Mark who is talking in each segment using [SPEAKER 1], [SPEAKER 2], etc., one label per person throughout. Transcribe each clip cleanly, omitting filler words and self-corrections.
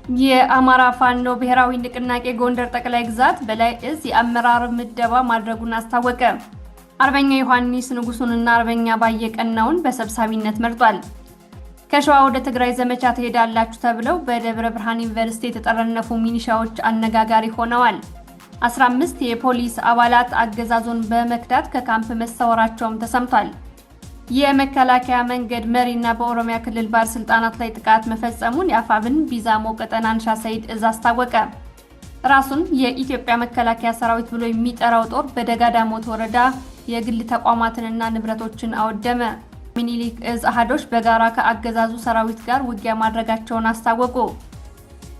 [SPEAKER 1] የአማራ ፋኖ ብሔራዊ ንቅናቄ ጎንደር ጠቅላይ ግዛት በላይ እዝ የአመራር ምደባ ማድረጉን አስታወቀ። አርበኛ ዮሐንስ ንጉሱንና አርበኛ ባየቀናውን በሰብሳቢነት መርጧል። ከሸዋ ወደ ትግራይ ዘመቻ ትሄዳላችሁ ተብለው በደብረ ብርሃን ዩኒቨርሲቲ የተጠረነፉ ሚኒሻዎች አነጋጋሪ ሆነዋል። 15 የፖሊስ አባላት አገዛዙን በመክዳት ከካምፕ መሰወራቸውም ተሰምቷል። የመከላከያ መንገድ መሪና በኦሮሚያ ክልል ባለስልጣናት ላይ ጥቃት መፈጸሙን የአፋብን ቢዛሞ ቀጠና አንሻ ሰይድ እዝ አስታወቀ። ራሱን የኢትዮጵያ መከላከያ ሰራዊት ብሎ የሚጠራው ጦር በደጋዳሞት ወረዳ የግል ተቋማትንና ንብረቶችን አወደመ። ሚኒሊክ እዝ አሃዶች በጋራ ከአገዛዙ ሰራዊት ጋር ውጊያ ማድረጋቸውን አስታወቁ።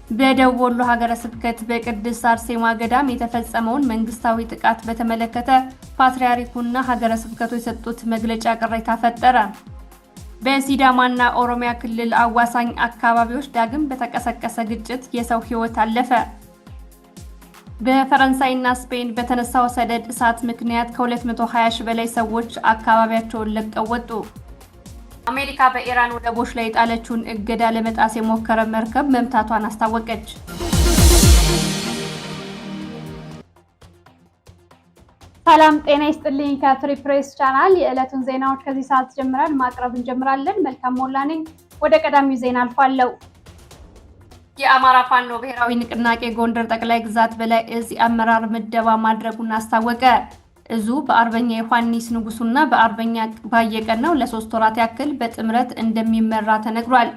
[SPEAKER 1] በደቡብ ወሎ ሀገረ ስብከት በቅድስት አርሴማ ገዳም የተፈጸመውን መንግስታዊ ጥቃት በተመለከተ ፓትርያርኩና ሀገረ ስብከቱ የሰጡት መግለጫ ቅሬታ ፈጠረ። በሲዳማና ኦሮሚያ ክልል አዋሳኝ አካባቢዎች ዳግም በተቀሰቀሰ ግጭት የሰው ሕይወት አለፈ። በፈረንሳይና ስፔን በተነሳው ሰደድ እሳት ምክንያት ከ220 ሺህ በላይ ሰዎች አካባቢያቸውን ለቀው ወጡ። አሜሪካ በኢራን ወደቦች ላይ ጣለችውን እገዳ ለመጣስ የሞከረ መርከብ መምታቷን አስታወቀች። ሰላም ጤና ይስጥልኝ። ከፍሪ ፕሬስ ቻናል የዕለቱን ዜናዎች ከዚህ ሰዓት ጀምረን ማቅረብ እንጀምራለን። መልካም ሞላ ነኝ። ወደ ቀዳሚው ዜና አልፋለሁ። የአማራ ፋኖ ብሔራዊ ንቅናቄ ጎንደር ጠቅላይ ግዛት በላይ እዝ የአመራር ምደባ ማድረጉን አስታወቀ። እዙ በአርበኛ ዮሐንስ ንጉሱና በአርበኛ ባየቀናው ለ3 ወራት ያክል በጥምረት እንደሚመራ ተነግሯል።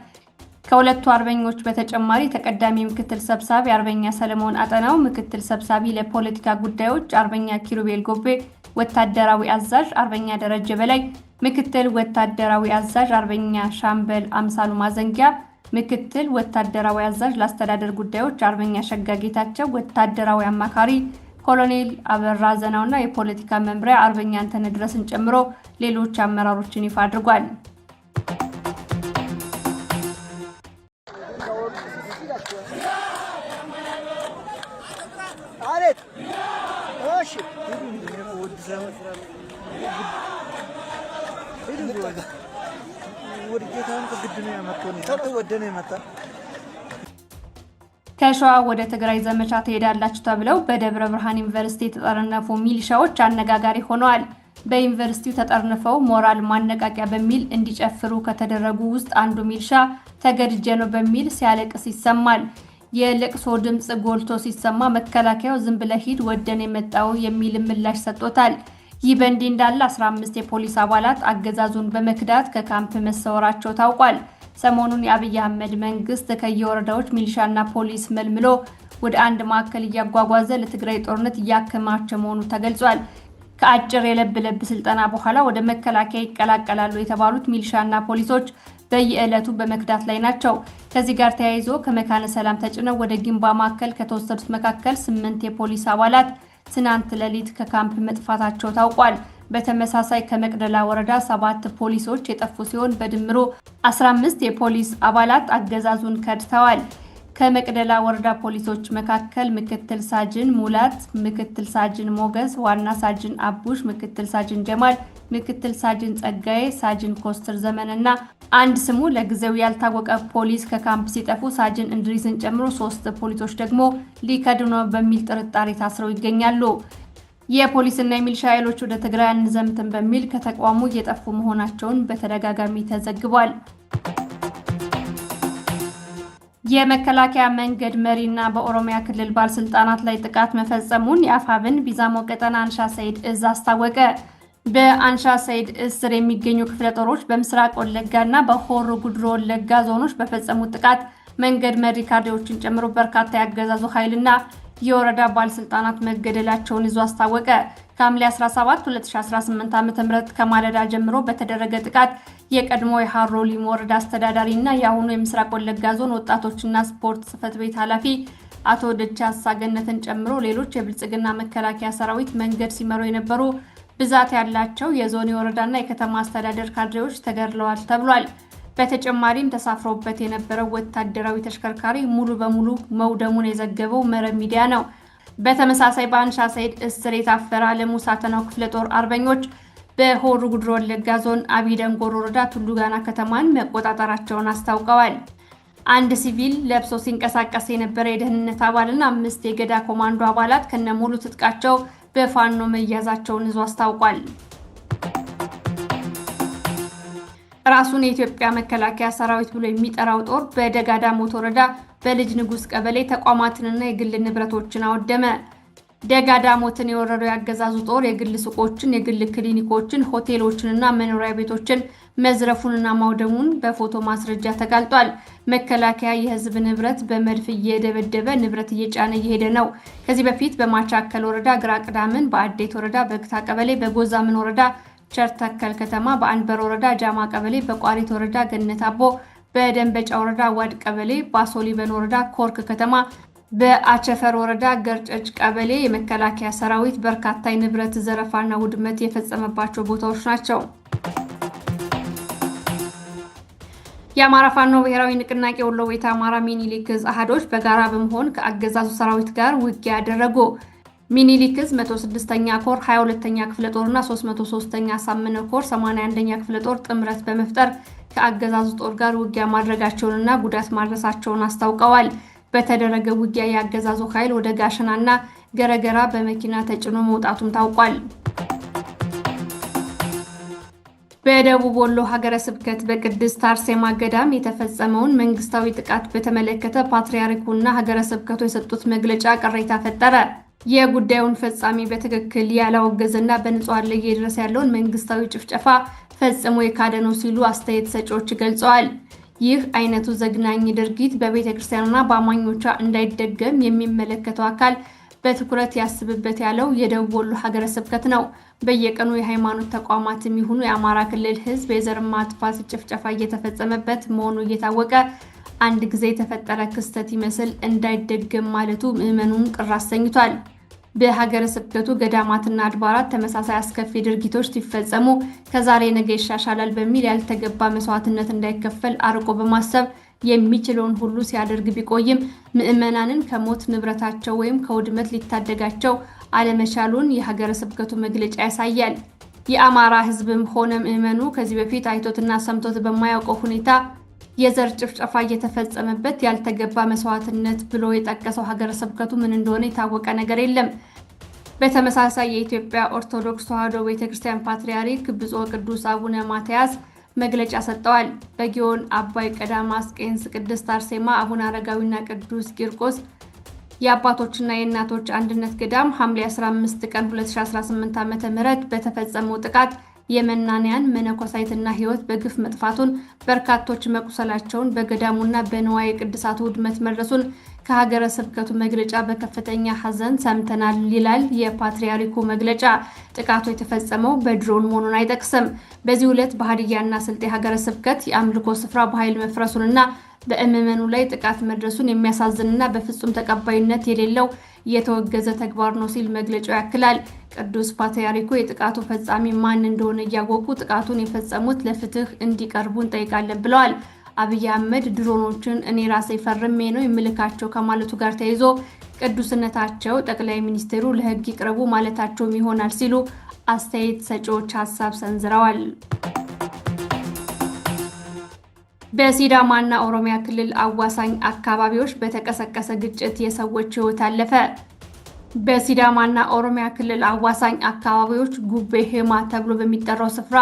[SPEAKER 1] ከሁለቱ አርበኞች በተጨማሪ ተቀዳሚ ምክትል ሰብሳቢ አርበኛ ሰለሞን አጠናው፣ ምክትል ሰብሳቢ ለፖለቲካ ጉዳዮች አርበኛ ኪሩቤል ጎቤ፣ ወታደራዊ አዛዥ አርበኛ ደረጀ በላይ፣ ምክትል ወታደራዊ አዛዥ አርበኛ ሻምበል አምሳሉ ማዘንጊያ፣ ምክትል ወታደራዊ አዛዥ ለአስተዳደር ጉዳዮች አርበኛ ሸጋጌታቸው፣ ወታደራዊ አማካሪ ኮሎኔል አበራ ዘናውና የፖለቲካ መምሪያ አርበኛ አንተነህ ድረስን ጨምሮ ሌሎች አመራሮችን ይፋ አድርጓል። ከሸዋ ወደ ትግራይ ዘመቻ ትሄዳላችሁ ተብለው በደብረ ብርሃን ዩኒቨርሲቲ የተጠረነፉ ሚሊሻዎች አነጋጋሪ ሆነዋል። በዩኒቨርሲቲው ተጠርንፈው ሞራል ማነቃቂያ በሚል እንዲጨፍሩ ከተደረጉ ውስጥ አንዱ ሚሊሻ ተገድጄ ነው በሚል ሲያለቅስ ይሰማል። የለቅሶ ድምጽ ጎልቶ ሲሰማ መከላከያው ዝም ብለህ ሂድ ወደን የመጣው የሚል ምላሽ ሰጥቶታል። ይህ በእንዲህ እንዳለ 15 የፖሊስ አባላት አገዛዙን በመክዳት ከካምፕ መሰወራቸው ታውቋል። ሰሞኑን የአብይ አህመድ መንግስት ከየወረዳዎች ሚሊሻና ፖሊስ መልምሎ ወደ አንድ ማዕከል እያጓጓዘ ለትግራይ ጦርነት እያከማቸ መሆኑ ተገልጿል። ከአጭር የለብ ስልጠና በኋላ ወደ መከላከያ ይቀላቀላሉ የተባሉት ሚሊሻና ፖሊሶች በየዕለቱ በመክዳት ላይ ናቸው። ከዚህ ጋር ተያይዞ ከመካነ ሰላም ተጭነው ወደ ጊንባ ማዕከል ከተወሰዱት መካከል 8 የፖሊስ አባላት ትናንት ሌሊት ከካምፕ መጥፋታቸው ታውቋል። በተመሳሳይ ከመቅደላ ወረዳ 7 ፖሊሶች የጠፉ ሲሆን በድምሩ 15 የፖሊስ አባላት አገዛዙን ከድተዋል። ከመቅደላ ወረዳ ፖሊሶች መካከል ምክትል ሳጅን ሙላት፣ ምክትል ሳጅን ሞገስ፣ ዋና ሳጅን አቡሽ፣ ምክትል ሳጅን ጀማል፣ ምክትል ሳጅን ጸጋዬ፣ ሳጅን ኮስተር ዘመንና አንድ ስሙ ለጊዜው ያልታወቀ ፖሊስ ከካምፕ ሲጠፉ ሳጅን እንድሪስን ጨምሮ 3 ፖሊሶች ደግሞ ሊከዱ ነው በሚል ጥርጣሬ ታስረው ይገኛሉ። የፖሊስና የሚሊሻ ኃይሎች ወደ ትግራይ አንዘምትም በሚል ከተቋሙ እየጠፉ መሆናቸውን በተደጋጋሚ ተዘግቧል። የመከላከያ መንገድ መሪና በኦሮሚያ ክልል ባለስልጣናት ላይ ጥቃት መፈጸሙን የአፋብን ቢዛሞ ቀጠና አንሻ ሰይድ እዝ አስታወቀ። በአንሻ ሰይድ እዝ ስር የሚገኙ ክፍለ ጦሮች በምስራቅ ወለጋና በሆሮ ጉድሮ ወለጋ ዞኖች በፈጸሙት ጥቃት መንገድ መሪ ካድሬዎችን ጨምሮ በርካታ ያገዛዙ ኃይልና የወረዳ ባለስልጣናት መገደላቸውን ይዞ አስታወቀ። ከሐምሌ 17 2018 ዓ.ም ከማለዳ ጀምሮ በተደረገ ጥቃት የቀድሞ የሃሮ ሊሙ ወረዳ አስተዳዳሪና የአሁኑ የምስራቅ ወለጋ ዞን ወጣቶችና ስፖርት ጽሕፈት ቤት ኃላፊ አቶ ደቻሳ ገነትን ጨምሮ ሌሎች የብልጽግና መከላከያ ሰራዊት መንገድ ሲመሩ የነበሩ ብዛት ያላቸው የዞን የወረዳና የከተማ አስተዳደር ካድሬዎች ተገድለዋል ተብሏል። በተጨማሪም ተሳፍሮበት የነበረው ወታደራዊ ተሽከርካሪ ሙሉ በሙሉ መውደሙን የዘገበው መረብ ሚዲያ ነው። በተመሳሳይ በአንሻ ሰይድ እስር የታፈረ አለሙ ሳተናው ክፍለ ጦር አርበኞች በሆሮ ጉድሩ ወለጋ ዞን አቢደንጎሮ ወረዳ ቱሉ ጋና ከተማን መቆጣጠራቸውን አስታውቀዋል። አንድ ሲቪል ለብሶ ሲንቀሳቀስ የነበረ የደህንነት አባልና 5 የገዳ ኮማንዶ አባላት ከነሙሉ ትጥቃቸው በፋኖ መያዛቸውን ይዞ አስታውቋል። ራሱን የኢትዮጵያ መከላከያ ሰራዊት ብሎ የሚጠራው ጦር በደጋዳሞት ወረዳ በልጅ ንጉስ ቀበሌ ተቋማትንና የግል ንብረቶችን አወደመ። ደጋዳሞትን የወረረው ያገዛዙ ጦር የግል ሱቆችን፣ የግል ክሊኒኮችን፣ ሆቴሎችንና መኖሪያ ቤቶችን መዝረፉንና ማውደሙን በፎቶ ማስረጃ ተጋልጧል። መከላከያ የህዝብ ንብረት በመድፍ እየደበደበ ንብረት እየጫነ እየሄደ ነው። ከዚህ በፊት በማቻከል ወረዳ ግራ ቅዳምን፣ በአዴት ወረዳ በግታ ቀበሌ፣ በጎዛምን ወረዳ ቸርተከል ከተማ፣ በአንበር ወረዳ ጃማ ቀበሌ፣ በቋሪት ወረዳ ገነት አቦ፣ በደንበጫ ወረዳ ዋድ ቀበሌ፣ በሶሊበን ወረዳ ኮርክ ከተማ፣ በአቸፈር ወረዳ ገርጨጭ ቀበሌ የመከላከያ ሰራዊት በርካታ የንብረት ዘረፋና ውድመት የፈጸመባቸው ቦታዎች ናቸው። የአማራ ፋኖ ብሔራዊ ንቅናቄ ወሎ ቤተ አማራ ሚኒሊክ ዕዝ አሃዶች በጋራ በመሆን ከአገዛዙ ሰራዊት ጋር ውጊያ ያደረጉ። ሚኒሊክ ዕዝ 106ኛ ኮር 22ኛ ክፍለ ጦርና 303ኛ ሳምነው ኮር 81ኛ ክፍለ ጦር ጥምረት በመፍጠር ከአገዛዙ ጦር ጋር ውጊያ ማድረጋቸውንና ጉዳት ማድረሳቸውን አስታውቀዋል። በተደረገ ውጊያ የአገዛዙ ኃይል ወደ ጋሸናና ገረገራ በመኪና ተጭኖ መውጣቱም ታውቋል። በደቡብ ወሎ ሀገረ ስብከት በቅድስት አርሴማ ገዳም የተፈጸመውን መንግስታዊ ጥቃት በተመለከተ ፓትርያርኩና ሀገረ ስብከቱ የሰጡት መግለጫ ቅሬታ ፈጠረ። የጉዳዩን ፈጻሚ በትክክል ያላወገዘና በንጹሃን ላይ እየደረሰ ያለውን መንግስታዊ ጭፍጨፋ ፈጽሞ የካደ ነው ሲሉ አስተያየት ሰጪዎች ገልጸዋል። ይህ አይነቱ ዘግናኝ ድርጊት በቤተ ክርስቲያንና በአማኞቿ እንዳይደገም የሚመለከተው አካል በትኩረት ያስብበት ያለው የደቡብ ወሎ ሀገረ ስብከት ነው። በየቀኑ የሃይማኖት ተቋማትም ይሁኑ የአማራ ክልል ህዝብ የዘር ማጥፋት ጭፍጨፋ እየተፈጸመበት መሆኑ እየታወቀ አንድ ጊዜ የተፈጠረ ክስተት ይመስል እንዳይደገም ማለቱ ምዕመኑን ቅር አሰኝቷል። በሀገረ ስብከቱ ገዳማትና አድባራት ተመሳሳይ አስከፊ ድርጊቶች ሲፈጸሙ ከዛሬ ነገ ይሻሻላል በሚል ያልተገባ መስዋዕትነት እንዳይከፈል አርቆ በማሰብ የሚችለውን ሁሉ ሲያደርግ ቢቆይም ምዕመናንን ከሞት ንብረታቸው ወይም ከውድመት ሊታደጋቸው አለመቻሉን የሀገረ ስብከቱ መግለጫ ያሳያል። የአማራ ህዝብም ሆነ ምዕመኑ ከዚህ በፊት አይቶትና ሰምቶት በማያውቀው ሁኔታ የዘር ጭፍጨፋ እየተፈጸመበት ያልተገባ መስዋዕትነት ብሎ የጠቀሰው ሀገረ ስብከቱ ምን እንደሆነ የታወቀ ነገር የለም። በተመሳሳይ የኢትዮጵያ ኦርቶዶክስ ተዋሕዶ ቤተክርስቲያን ፓትርያርክ ብፁዕ ቅዱስ አቡነ ማትያስ መግለጫ ሰጥተዋል። በጊዮን አባይ ቀዳም አስቄንስ ቅድስት አርሴማ አቡነ አረጋዊና ቅዱስ ቂርቆስ የአባቶችና የእናቶች አንድነት ገዳም ሐምሌ 15 ቀን 2018 ዓ.ም በተፈጸመው ጥቃት የመናንያን መነኮሳይትና ህይወት በግፍ መጥፋቱን በርካቶች መቁሰላቸውን በገዳሙና በንዋየ ቅድሳቱ ውድመት መድረሱን ከሀገረ ስብከቱ መግለጫ በከፍተኛ ሐዘን ሰምተናል ይላል የፓትርያርኩ መግለጫ። ጥቃቱ የተፈጸመው በድሮን መሆኑን አይጠቅስም። በዚህ ዕለት በሀዲያና ስልጤ ሀገረ ስብከት የአምልኮ ስፍራ በኃይል መፍረሱንና በምዕመኑ ላይ ጥቃት መድረሱን የሚያሳዝንና በፍጹም ተቀባይነት የሌለው የተወገዘ ተግባር ነው ሲል መግለጫው ያክላል። ቅዱስ ፓትርያርኩ የጥቃቱ ፈጻሚ ማን እንደሆነ እያወቁ ጥቃቱን የፈጸሙት ለፍትህ እንዲቀርቡ እንጠይቃለን ብለዋል። አብይ አህመድ ድሮኖችን እኔ ራሴ ፈርሜ ነው የምልካቸው ከማለቱ ጋር ተያይዞ ቅዱስነታቸው ጠቅላይ ሚኒስትሩ ለህግ ይቅረቡ ማለታቸውም ይሆናል ሲሉ አስተያየት ሰጪዎች ሀሳብ ሰንዝረዋል። በሲዳማና ኦሮሚያ ክልል አዋሳኝ አካባቢዎች በተቀሰቀሰ ግጭት የሰዎች ህይወት አለፈ። በሲዳማና ኦሮሚያ ክልል አዋሳኝ አካባቢዎች ጉቤ ሄማ ተብሎ በሚጠራው ስፍራ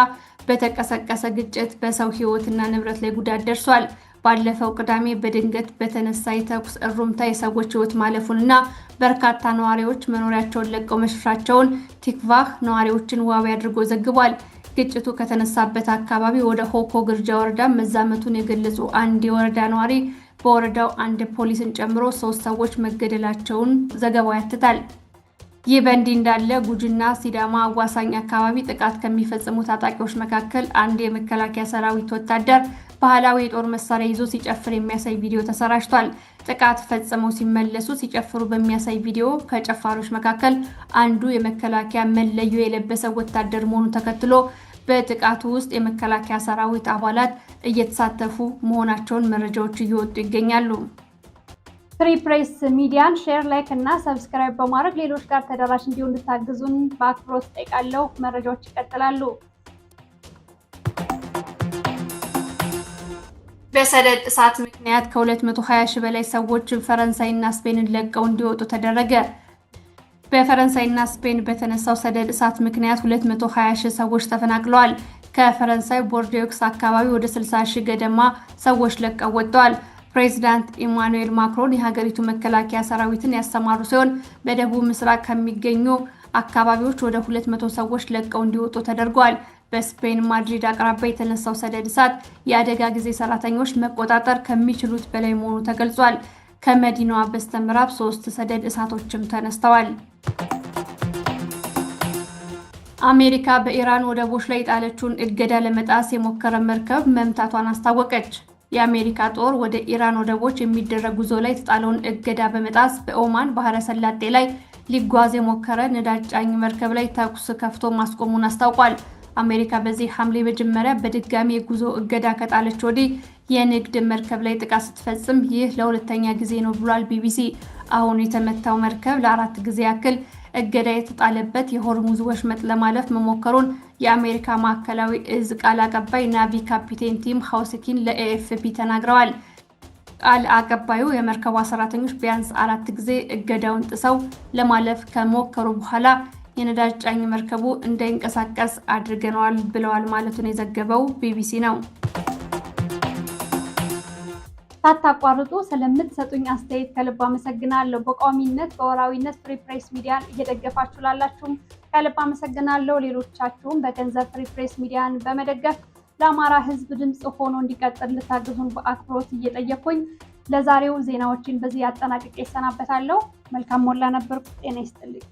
[SPEAKER 1] በተቀሰቀሰ ግጭት በሰው ህይወትና ንብረት ላይ ጉዳት ደርሷል። ባለፈው ቅዳሜ በድንገት በተነሳ የተኩስ እሩምታ የሰዎች ህይወት ማለፉንና በርካታ ነዋሪዎች መኖሪያቸውን ለቀው መሸሻቸውን ቲክቫህ ነዋሪዎችን ዋቢ አድርጎ ዘግቧል። ግጭቱ ከተነሳበት አካባቢ ወደ ሆኮ ግርጃ ወረዳ መዛመቱን የገለጹ አንድ የወረዳ ነዋሪ በወረዳው አንድ ፖሊስን ጨምሮ 3 ሰዎች መገደላቸውን ዘገባው ያትታል። ይህ በእንዲህ እንዳለ ጉጂና ሲዳማ አዋሳኝ አካባቢ ጥቃት ከሚፈጽሙ ታጣቂዎች መካከል አንድ የመከላከያ ሰራዊት ወታደር ባህላዊ የጦር መሳሪያ ይዞ ሲጨፍር የሚያሳይ ቪዲዮ ተሰራጭቷል። ጥቃት ፈጽመው ሲመለሱ ሲጨፍሩ በሚያሳይ ቪዲዮ ከጨፋሪዎች መካከል አንዱ የመከላከያ መለዮ የለበሰ ወታደር መሆኑን ተከትሎ በጥቃቱ ውስጥ የመከላከያ ሰራዊት አባላት እየተሳተፉ መሆናቸውን መረጃዎች እየወጡ ይገኛሉ። ፍሪ ፕሬስ ሚዲያን ሼር፣ ላይክ እና ሰብስክራይብ በማድረግ ሌሎች ጋር ተደራሽ እንዲሆን እንድታግዙን በአክብሮት ጠይቃለሁ። መረጃዎች ይቀጥላሉ። በሰደድ እሳት ምክንያት ከ220 ሺህ በላይ ሰዎች ፈረንሳይና ስፔንን ለቀው እንዲወጡ ተደረገ። በፈረንሳይና ስፔን በተነሳው ሰደድ እሳት ምክንያት 220 ሺህ ሰዎች ተፈናቅለዋል። ከፈረንሳይ ቦርዴዮክስ አካባቢ ወደ 60 ሺህ ገደማ ሰዎች ለቀው ወጥተዋል። ፕሬዚዳንት ኢማኑኤል ማክሮን የሀገሪቱ መከላከያ ሰራዊትን ያሰማሩ ሲሆን በደቡብ ምስራቅ ከሚገኙ አካባቢዎች ወደ 200 ሰዎች ለቀው እንዲወጡ ተደርጓል። በስፔን ማድሪድ አቅራቢያ የተነሳው ሰደድ እሳት የአደጋ ጊዜ ሰራተኞች መቆጣጠር ከሚችሉት በላይ መሆኑ ተገልጿል። ከመዲናዋ በስተምዕራብ 3 ሰደድ እሳቶችም ተነስተዋል። አሜሪካ በኢራን ወደቦች ላይ የጣለችውን እገዳ ለመጣስ የሞከረ መርከብ መምታቷን አስታወቀች። የአሜሪካ ጦር ወደ ኢራን ወደቦች የሚደረግ ጉዞ ላይ የተጣለውን እገዳ በመጣስ በኦማን ባህረ ሰላጤ ላይ ሊጓዝ የሞከረ ነዳጅ ጫኝ መርከብ ላይ ተኩስ ከፍቶ ማስቆሙን አስታውቋል። አሜሪካ በዚህ ሐምሌ መጀመሪያ በድጋሚ የጉዞ እገዳ ከጣለች ወዲህ የንግድ መርከብ ላይ ጥቃት ስትፈጽም ይህ ለሁለተኛ ጊዜ ነው ብሏል ቢቢሲ። አሁን የተመታው መርከብ ለ4 ጊዜ ያክል እገዳ የተጣለበት የሆርሙዝ ወሽመጥ ለማለፍ መሞከሩን የአሜሪካ ማዕከላዊ እዝ ቃል አቀባይ ናቪ ካፒቴን ቲም ሃውስኪን ለኤኤፍፒ ተናግረዋል። ቃል አቀባዩ የመርከቧ ሰራተኞች ቢያንስ 4 ጊዜ እገዳውን ጥሰው ለማለፍ ከሞከሩ በኋላ የነዳጅ ጫኝ መርከቡ እንዳይንቀሳቀስ አድርገናል ብለዋል ማለቱን የዘገበው ቢቢሲ ነው። ሳታቋርጡ ስለምትሰጡኝ አስተያየት ከልብ አመሰግናለሁ። በቋሚነት በወራዊነት ፍሪ ፕሬስ ሚዲያን እየደገፋችሁ ላላችሁም ከልብ አመሰግናለሁ። ሌሎቻችሁም በገንዘብ ፍሪ ፕሬስ ሚዲያን በመደገፍ ለአማራ ሕዝብ ድምጽ ሆኖ እንዲቀጥል ልታግዙን በአክብሮት እየጠየኩኝ ለዛሬው ዜናዎችን በዚህ አጠናቅቄ እሰናበታለሁ። መልካም ሞላ ነበርኩ። ጤና ይስጥልኝ።